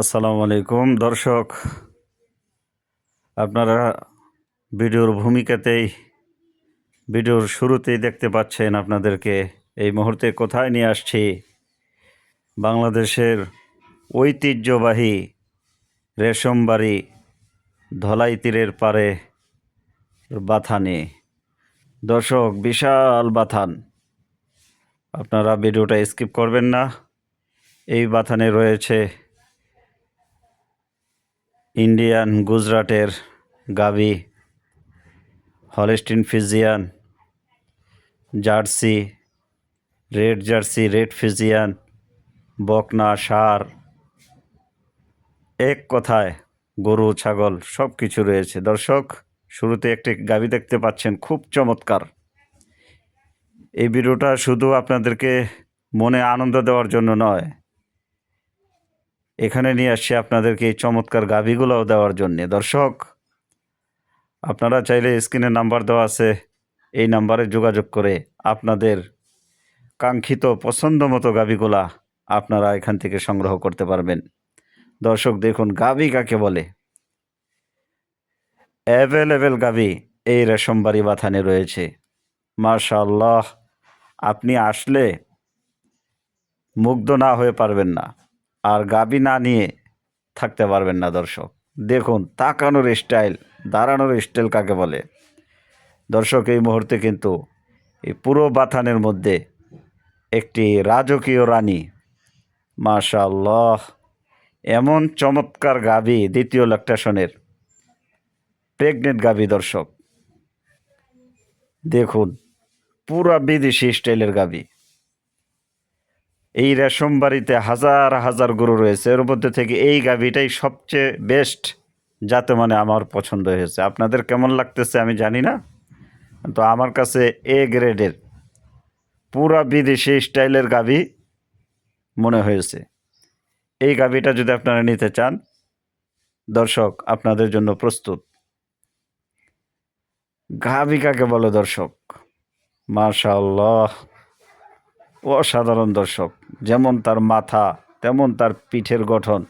আসসালামু আলাইকুম দর্শক, আপনারা ভিডিওর ভিডিওর শুরুতেই দেখতে পাচ্ছেন আপনাদেরকে এই মুহূর্তে কোথায় নিয়ে আসছি। বাংলাদেশের ঐতিহ্যবাহী রেশমবাড়ি ধলাই তীরের পারে বাথানে। দর্শক, বিশাল বাথান, আপনারা ভিডিওটা স্কিপ করবেন না। এই বাথানে রয়েছে ইন্ডিয়ান গুজরাটের গাভী, Holstein Friesian, jersey, red jersey, red Friesian, বকনা, ষাঁড়, এক কথায় গরু, ছাগল সব কিছু রয়েছে। দর্শক, শুরুতে একটি গাভী দেখতে পাচ্ছেন, খুব চমৎকার। এই ভিডিওটা শুধু আপনাদেরকে মনে আনন্দ দেওয়ার জন্য নয়, এখানে নিয়ে আসছি আপনাদেরকে এই চমৎকার গাভীগুলোও দেওয়ার জন্যে। দর্শক, আপনারা চাইলে স্ক্রিনে নাম্বার দেওয়া আছে, এই নাম্বারে যোগাযোগ করে আপনাদের কাঙ্ক্ষিত পছন্দ মতো গাভীগুলা আপনারা এখান থেকে সংগ্রহ করতে পারবেন। দর্শক, দেখুন গাভী কাকে বলে। অ্যাভেলেবেল গাভী এই রেশমবাড়ি বাথানে রয়েছে। মাশাআল্লাহ, আপনি আসলে মুগ্ধ না হয়ে পারবেন না, আর গাভী না নিয়ে থাকতে পারবেন না। দর্শক দেখুন, তাকানোর স্টাইল, দাঁড়ানোর স্টাইল কাকে বলে। দর্শক, এই মুহূর্তে কিন্তু এই পুরো বাথানের মধ্যে একটি রাজকীয় রানী, মাশাআল্লাহ, এমন চমৎকার গাভী, দ্বিতীয় ল্যাকটেশনের প্রেগনেন্ট গাভী। দর্শক দেখুন, পুরা বিদেশি স্টাইলের গাভী। এই রেশম বাড়িতে হাজার হাজার গরু রয়েছে, এর মধ্যে থেকে এই গাভীটাই সবচেয়ে বেস্ট, যাতে মানে আমার পছন্দ হয়েছে। আপনাদের কেমন লাগতেছে আমি জানি না, তো আমার কাছে এ গ্রেডের পুরা বিদেশি স্টাইলের গাভী মনে হয়েছে। এই গাভীটা যদি আপনারা নিতে চান, দর্শক আপনাদের জন্য প্রস্তুত। গাভী কাকে বলে দর্শক? মাশাআল্লাহ, অসাধারণ দর্শক। যেমন তার মাথা, তেমন তার পিঠের গঠন।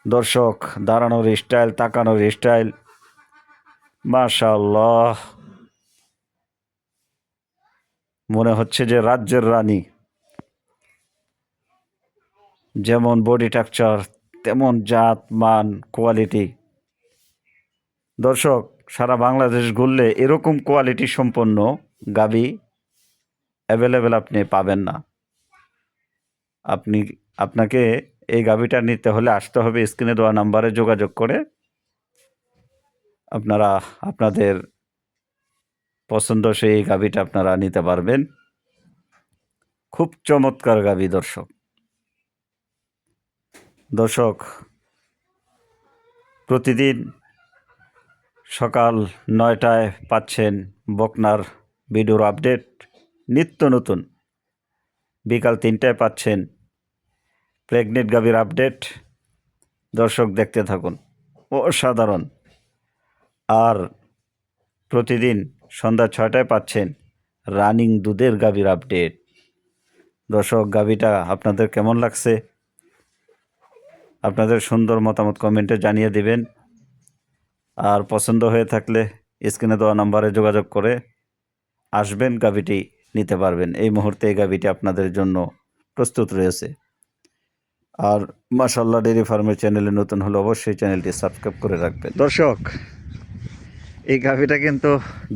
দর্শক, দাঁড়ানোর স্টাইল, তাকানোর স্টাইল, মাশাআল্লাহ, মনে হচ্ছে যে রাজ্যের রানী। যেমন বডি স্ট্রাকচার, তেমন জাত, মান, কোয়ালিটি। দর্শক, সারা বাংলাদেশ ঘুরলে এরকম কোয়ালিটি সম্পন্ন গাভী অ্যাভেলেবেল আপনি পাবেন না। আপনাকে এই গাভীটা নিতে হলে আসতে হবে স্ক্রিনে দেওয়া নাম্বারে যোগাযোগ করে। আপনারা আপনাদের পছন্দ সেই গাভীটা আপনারা নিতে পারবেন। খুব চমৎকার গাভী। দর্শক, প্রতিদিন সকাল 9টায় পাচ্ছেন বকনার ভিডিওর আপডেট, নিত্য নতুন। বিকাল 3টায় পাচ্ছেন প্রেগনেন্ট গাভীর আপডেট। দর্শক, দেখতে থাকুন, অসাধারণ। আর প্রতিদিন সন্ধ্যা 6টায় পাচ্ছেন রানিং দুধের গাভীর আপডেট। দর্শক, গাভীটা আপনাদের কেমন লাগছে আপনাদের সুন্দর মতামত কমেন্টে জানিয়ে দিবেন। আর পছন্দ হয়ে থাকলে স্ক্রিনে দেওয়া নাম্বারে যোগাযোগ করে আসবেন, গাভীটি নিতে পারবেন। এই মুহূর্তে এই গাভীটি আপনাদের জন্য প্রস্তুত রয়েছে। আর মাশাআল্লাহ ডেইরি ফার্মের চ্যানেলে নতুন হলে অবশ্যই চ্যানেলটি সাবস্ক্রাইব করে রাখবেন। দর্শক, এই গাভীটা কিন্তু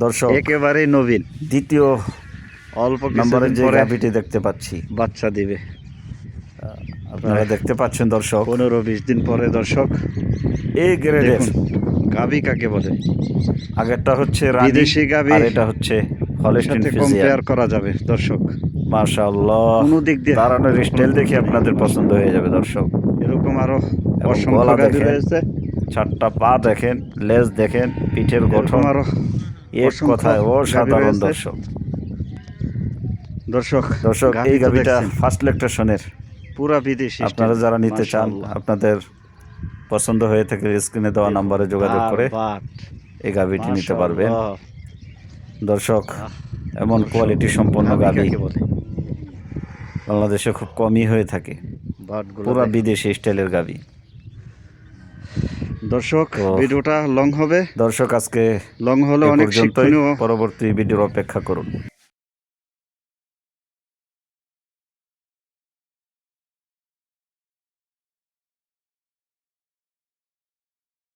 দর্শক একেবারেই নবীন, দ্বিতীয় অল্প নম্বরের যে গাভীটি দেখতে পাচ্ছি বাচ্চা দিবে। আপনারা দেখতে পাচ্ছেন দর্শক, 15-20 দিন পরে। দর্শক, এই গ্রেডের গাভী কাকে বলে? আগেরটা হচ্ছে বিদেশি গাভী, আর এটা হচ্ছে হলস্টিন ফ্রিজিয়ান, কম্পেয়ার করা যাবে। দর্শক, মাশাআল্লাহ, কোন দিক দিয়ে দাঁড়ানোর স্টাইল দেখে আপনাদের পছন্দ হয়ে যাবে। দর্শক, এরকম আরো অসংখ্য গাভী রয়েছে। 4টা পা দেখেন, লেজ দেখেন, পিঠের গঠন, আরো এক কথায় অসাধারণ। দর্শক, এই গাভীটা ফার্স্ট ল্যাকটেশনের, পুরা বিদেশি। আপনারা যারা নিতে চান, আপনাদের পছন্দ হয়ে থাকে স্ক্রিনে দেওয়া নাম্বারে যোগাযোগ করে এই গাভীটি নিতে পারবেন। দর্শক, এমন কোয়ালিটি সম্পন্ন গাভী বাংলাদেশে খুব কমই হয়ে থাকে। বাটগুলো পুরা বিদেশি স্টাইলের গাভী। দর্শক তো ভিডিওটা লং হবে, দর্শক আজকে লং হলে এ অনেক পর্যন্তই, শিক্ষণীয়। পরবর্তী ভিডিওর অপেক্ষা করুন।